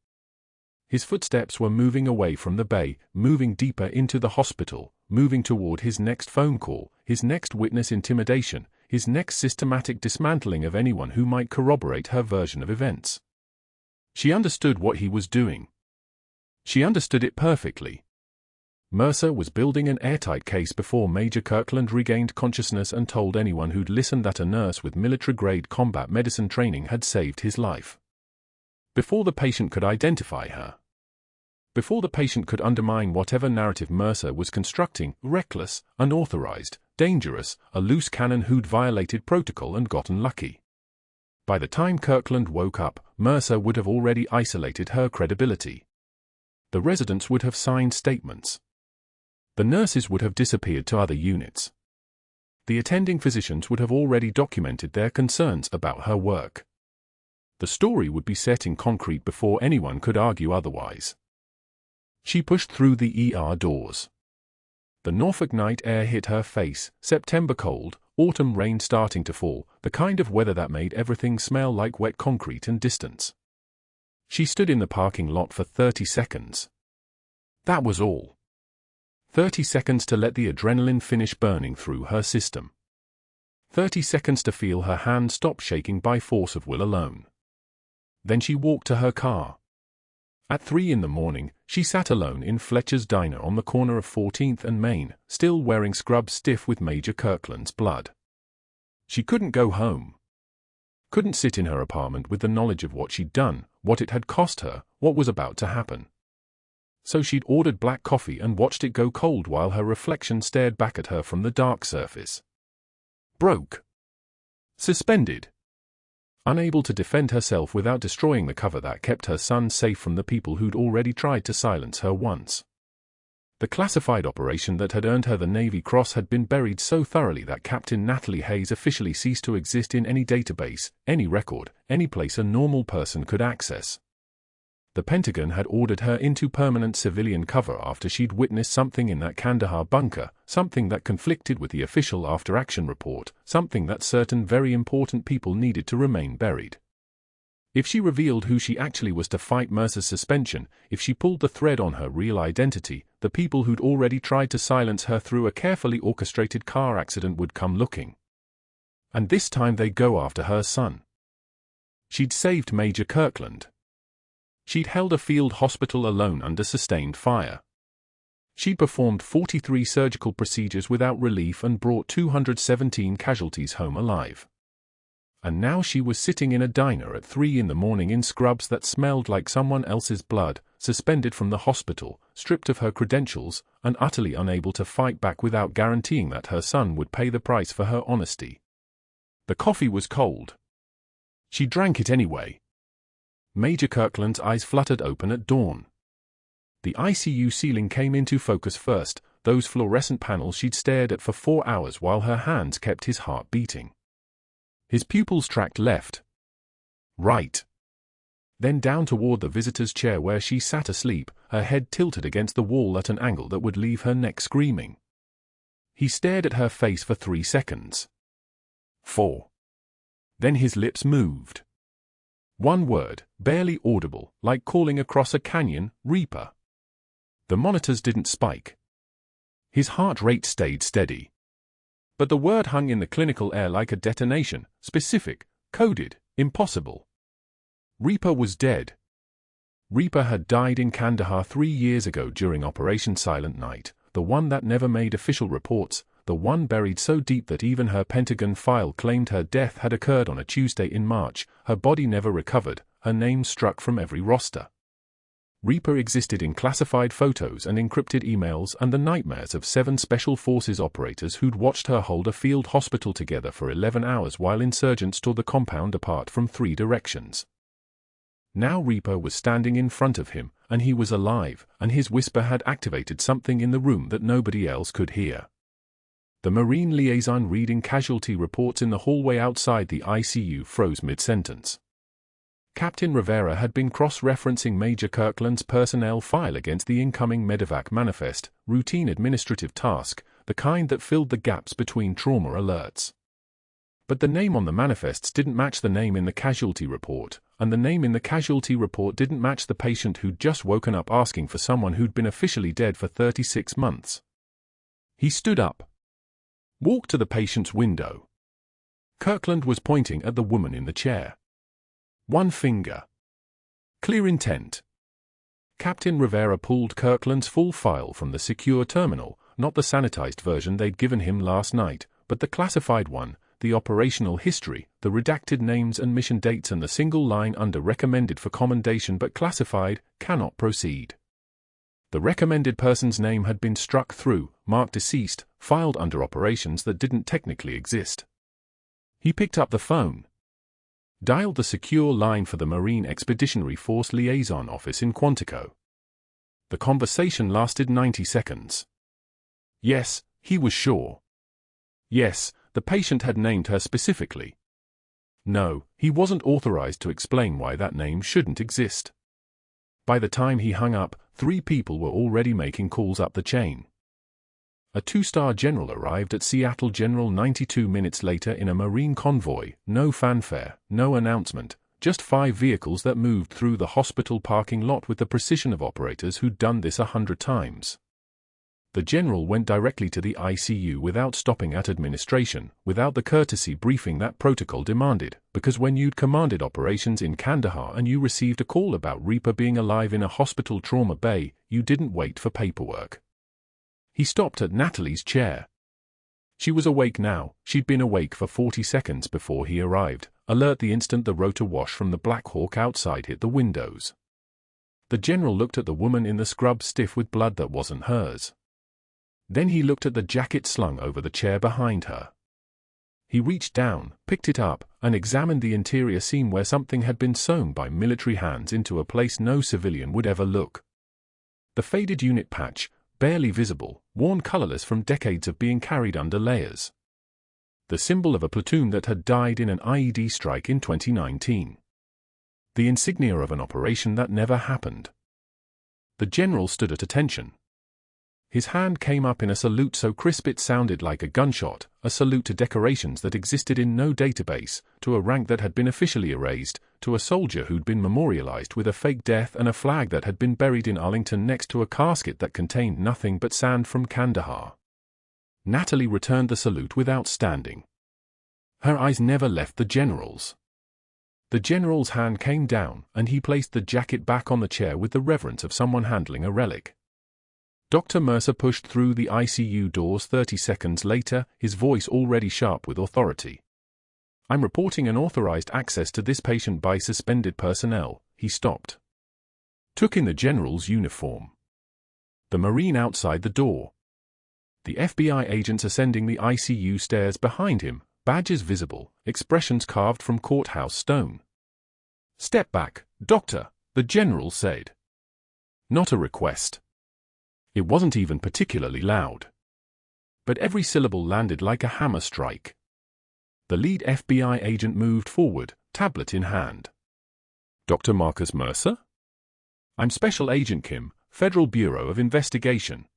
S1: His footsteps were moving away from the bay, moving deeper into the hospital, moving toward his next phone call, his next witness intimidation, his next systematic dismantling of anyone who might corroborate her version of events. She understood what he was doing. She understood it perfectly. Mercer was building an airtight case before Major Kirkland regained consciousness and told anyone who'd listened that a nurse with military-grade combat medicine training had saved his life. Before the patient could identify her. Before the patient could undermine whatever narrative Mercer was constructing, reckless, unauthorized, dangerous, a loose cannon who'd violated protocol and gotten lucky. By the time Kirkland woke up, Mercer would have already isolated her credibility. The residents would have signed statements. The nurses would have disappeared to other units. The attending physicians would have already documented their concerns about her work. The story would be set in concrete before anyone could argue otherwise. She pushed through the ER doors. The Norfolk night air hit her face, September cold, autumn rain starting to fall, the kind of weather that made everything smell like wet concrete and distance. She stood in the parking lot for 30 seconds. That was all. 30 seconds to let the adrenaline finish burning through her system. 30 seconds to feel her hand stop shaking by force of will alone. Then she walked to her car. At 3 in the morning, she sat alone in Fletcher's Diner on the corner of 14th and Main, still wearing scrubs stiff with Major Kirkland's blood. She couldn't go home. Couldn't sit in her apartment with the knowledge of what she'd done, what it had cost her, what was about to happen. So she'd ordered black coffee and watched it go cold while her reflection stared back at her from the dark surface. Broke. Suspended. Unable to defend herself without destroying the cover that kept her son safe from the people who'd already tried to silence her once. The classified operation that had earned her the Navy Cross had been buried so thoroughly that Captain Natalie Hayes officially ceased to exist in any database, any record, any place a normal person could access. The Pentagon had ordered her into permanent civilian cover after she'd witnessed something in that Kandahar bunker, something that conflicted with the official after-action report, something that certain very important people needed to remain buried. If she revealed who she actually was to fight Mercer's suspension, if she pulled the thread on her real identity, the people who'd already tried to silence her through a carefully orchestrated car accident would come looking. And this time they'd go after her son. She'd saved Major Kirkland. She'd held a field hospital alone under sustained fire. She'd performed 43 surgical procedures without relief and brought 217 casualties home alive. And now she was sitting in a diner at 3 in the morning in scrubs that smelled like someone else's blood, suspended from the hospital, stripped of her credentials, and utterly unable to fight back without guaranteeing that her son would pay the price for her honesty. The coffee was cold. She drank it anyway. Major Kirkland's eyes fluttered open at dawn. The ICU ceiling came into focus first, those fluorescent panels she'd stared at for 4 hours while her hands kept his heart beating. His pupils tracked left, right, then down toward the visitor's chair where she sat asleep, her head tilted against the wall at an angle that would leave her neck screaming. He stared at her face for 3 seconds. 4. Then his lips moved. One word, barely audible, like calling across a canyon, Reaper. The monitors didn't spike. His heart rate stayed steady. But the word hung in the clinical air like a detonation, specific, coded, impossible. Reaper was dead. Reaper had died in Kandahar 3 years ago during Operation Silent Night, the one that never made official reports, the one buried so deep that even her Pentagon file claimed her death had occurred on a Tuesday in March, her body never recovered, her name struck from every roster. Reaper existed in classified photos and encrypted emails and the nightmares of 7 Special Forces operators who'd watched her hold a field hospital together for 11 hours while insurgents tore the compound apart from 3 directions. Now Reaper was standing in front of him, and he was alive, and his whisper had activated something in the room that nobody else could hear. The Marine liaison reading casualty reports in the hallway outside the ICU froze mid-sentence. Captain Rivera had been cross-referencing Major Kirkland's personnel file against the incoming medevac manifest, routine administrative task, the kind that filled the gaps between trauma alerts. But the name on the manifests didn't match the name in the casualty report, and the name in the casualty report didn't match the patient who'd just woken up asking for someone who'd been officially dead for 36 months. He stood up. Walked to the patient's window. Kirkland was pointing at the woman in the chair. One finger. Clear intent. Captain Rivera pulled Kirkland's full file from the secure terminal, not the sanitized version they'd given him last night, but the classified one, the operational history, the redacted names and mission dates and the single line under recommended for commendation but classified, cannot proceed. The recommended person's name had been struck through, marked deceased, filed under operations that didn't technically exist. He picked up the phone. Dialed the secure line for the Marine Expeditionary Force Liaison Office in Quantico. The conversation lasted 90 seconds. Yes, he was sure. Yes, the patient had named her specifically. No, he wasn't authorized to explain why that name shouldn't exist. By the time he hung up, 3 people were already making calls up the chain. A 2-star general arrived at Seattle General 92 minutes later in a Marine convoy, no fanfare, no announcement, just 5 vehicles that moved through the hospital parking lot with the precision of operators who'd done this 100 times. The general went directly to the ICU without stopping at administration, without the courtesy briefing that protocol demanded, because when you'd commanded operations in Kandahar and you received a call about Reaper being alive in a hospital trauma bay, you didn't wait for paperwork. He stopped at Natalie's chair. She was awake now. She'd been awake for 40 seconds before he arrived, alert the instant the rotor wash from the Black Hawk outside hit the windows. The general looked at the woman in the scrub stiff with blood that wasn't hers. Then he looked at the jacket slung over the chair behind her. He reached down, picked it up, and examined the interior seam where something had been sewn by military hands into a place no civilian would ever look. The faded unit patch, barely visible, worn colorless from decades of being carried under layers. The symbol of a platoon that had died in an IED strike in 2019. The insignia of an operation that never happened. The general stood at attention. His hand came up in a salute so crisp it sounded like a gunshot, a salute to decorations that existed in no database, to a rank that had been officially erased, to a soldier who'd been memorialized with a fake death and a flag that had been buried in Arlington next to a casket that contained nothing but sand from Kandahar. Natalie returned the salute without standing. Her eyes never left the general's. The general's hand came down, and he placed the jacket back on the chair with the reverence of someone handling a relic. Dr. Mercer pushed through the ICU doors 30 seconds later, his voice already sharp with authority. "I'm reporting unauthorized access to this patient by suspended personnel." He stopped. Took in the general's uniform. The Marine outside the door. The FBI agents ascending the ICU stairs behind him, badges visible, expressions carved from courthouse stone. "Step back, doctor," the general said. Not a request. It wasn't even particularly loud. But every syllable landed like a hammer strike. The lead FBI agent moved forward, tablet in hand. "Dr. Marcus Mercer? I'm Special Agent Kim, Federal Bureau of Investigation.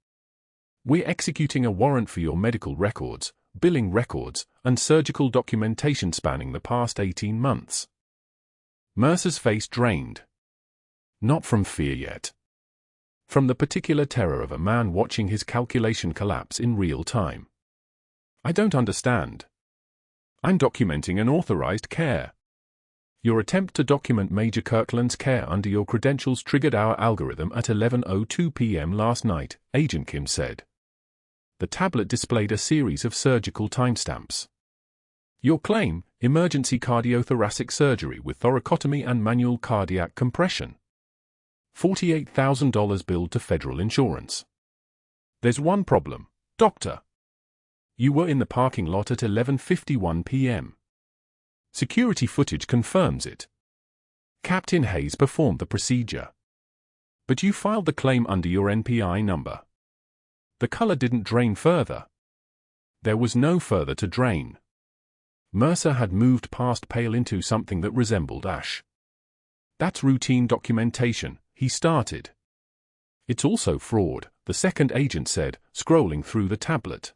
S1: We're executing a warrant for your medical records, billing records, and surgical documentation spanning the past 18 months. Mercer's face drained. Not from fear yet. From the particular terror of a man watching his calculation collapse in real time. "I don't understand. I'm documenting unauthorized care. Your attempt to document Major Kirkland's care under your credentials triggered our algorithm at 11:02 p.m. last night," Agent Kim said. The tablet displayed a series of surgical timestamps. "Your claim, emergency cardiothoracic surgery with thoracotomy and manual cardiac compression. $48,000 billed to federal insurance. There's one problem, doctor. You were in the parking lot at 11:51 p.m. Security footage confirms it. Captain Hayes performed the procedure. But you filed the claim under your NPI number. The color didn't drain further. There was no further to drain." Mercer had moved past pale into something that resembled ash. "That's routine documentation," he started. "It's also fraud," the second agent said, scrolling through the tablet.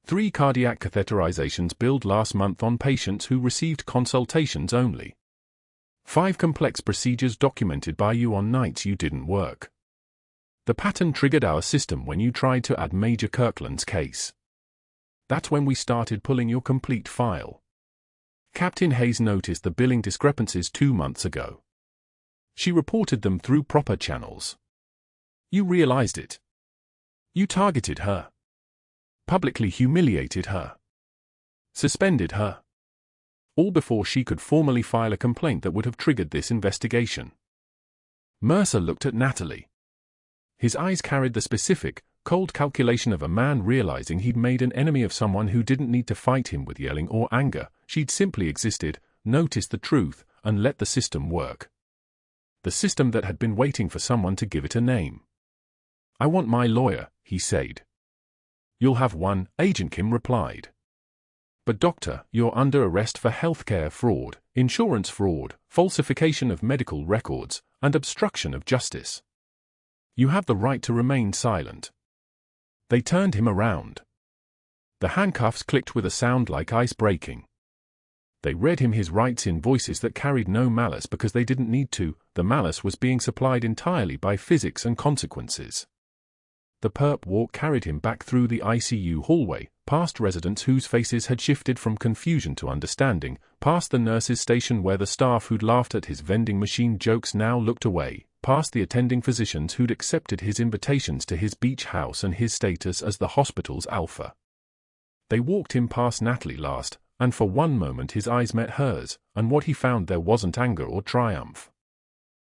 S1: 3 cardiac catheterizations billed last month on patients who received consultations only. 5 complex procedures documented by you on nights you didn't work. The pattern triggered our system when you tried to add Major Kirkland's case. That's when we started pulling your complete file. Captain Hayes noticed the billing discrepancies 2 months ago. She reported them through proper channels. You realized it. You targeted her. Publicly humiliated her. Suspended her. All before she could formally file a complaint that would have triggered this investigation. Mercer looked at Natalie. His eyes carried the specific, cold calculation of a man realizing he'd made an enemy of someone who didn't need to fight him with yelling or anger. She'd simply existed, noticed the truth, and let the system work. The system that had been waiting for someone to give it a name. "I want my lawyer," he said. "You'll have one," Agent Kim replied. "But doctor, you're under arrest for healthcare fraud, insurance fraud, falsification of medical records, and obstruction of justice. You have the right to remain silent." They turned him around. The handcuffs clicked with a sound like ice breaking. They read him his rights in voices that carried no malice because they didn't need to. The malice was being supplied entirely by physics and consequences. the perp walk carried him back through the ICU hallway, past residents whose faces had shifted from confusion to understanding, past the nurse's station where the staff who'd laughed at his vending machine jokes now looked away, past the attending physicians who'd accepted his invitations to his beach house and his status as the hospital's alpha. They walked him past Natalie last, and for one moment his eyes met hers, and what he found there wasn't anger or triumph.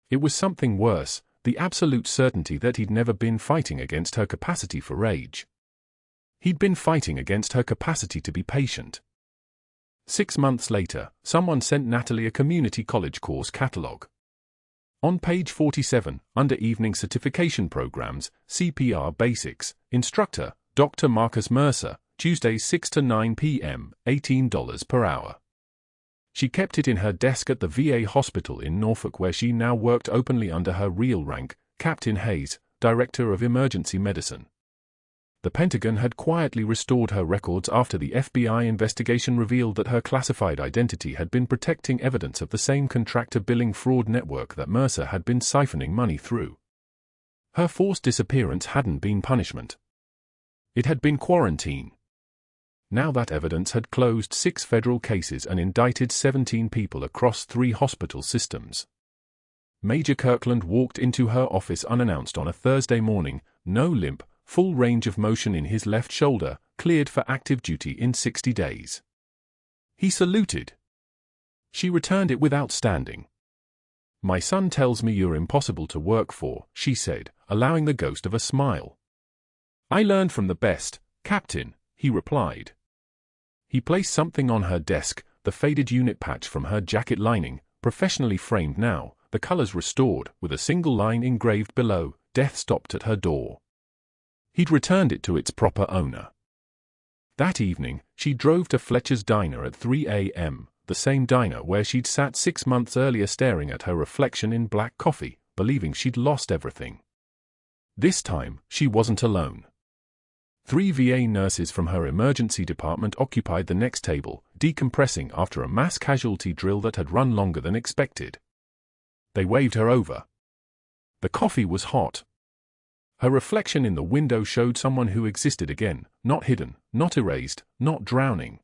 S1: It was something worse, the absolute certainty that he'd never been fighting against her capacity for rage. He'd been fighting against her capacity to be patient. 6 months later, someone sent Natalie a community college course catalog. On page 47, under Evening Certification Programs, CPR Basics, Instructor, Dr. Marcus Mercer, Tuesdays 6 to 9 p.m., $18 per hour. She kept it in her desk at the VA hospital in Norfolk where she now worked openly under her real rank, Captain Hayes, Director of Emergency Medicine. The Pentagon had quietly restored her records after the FBI investigation revealed that her classified identity had been protecting evidence of the same contractor billing fraud network that Mercer had been siphoning money through. Her forced disappearance hadn't been punishment. It had been quarantine. Now that evidence had closed 6 federal cases and indicted 17 people across 3 hospital systems. Major Kirkland walked into her office unannounced on a Thursday morning, no limp, full range of motion in his left shoulder, cleared for active duty in 60 days. He saluted. She returned it without standing. "My son tells me you're impossible to work for," she said, allowing the ghost of a smile. "I learned from the best, Captain," he replied. He placed something on her desk, the faded unit patch from her jacket lining, professionally framed now, the colors restored, with a single line engraved below, "Death stopped at her door." He'd returned it to its proper owner. That evening, she drove to Fletcher's Diner at 3 a.m., the same diner where she'd sat 6 months earlier staring at her reflection in black coffee, believing she'd lost everything. This time, she wasn't alone. 3 VA nurses from her emergency department occupied the next table, decompressing after a mass casualty drill that had run longer than expected. They waved her over. The coffee was hot. Her reflection in the window showed someone who existed again, not hidden, not erased, not drowning.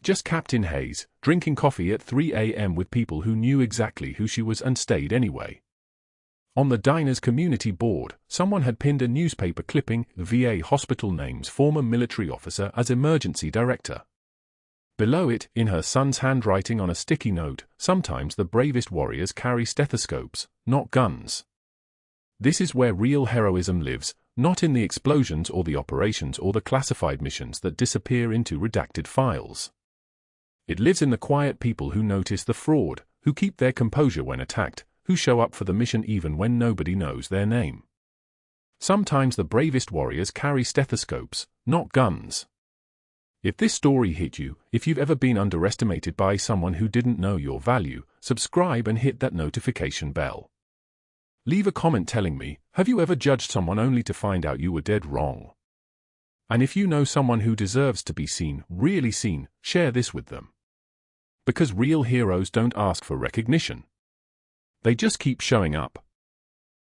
S1: Just Captain Hayes, drinking coffee at 3 a.m. with people who knew exactly who she was and stayed anyway. On the diner's community board, someone had pinned a newspaper clipping, VA hospital names former military officer as emergency director. Below it, in her son's handwriting on a sticky note, "Sometimes the bravest warriors carry stethoscopes, not guns." This is where real heroism lives, not in the explosions or the operations or the classified missions that disappear into redacted files. It lives in the quiet people who notice the fraud, who keep their composure when attacked, who show up for the mission even when nobody knows their name. Sometimes the bravest warriors carry stethoscopes, not guns. If this story hit you, if you've ever been underestimated by someone who didn't know your value, subscribe and hit that notification bell. Leave a comment telling me, have you ever judged someone only to find out you were dead wrong? And if you know someone who deserves to be seen, really seen, share this with them. Because real heroes don't ask for recognition. They just keep showing up.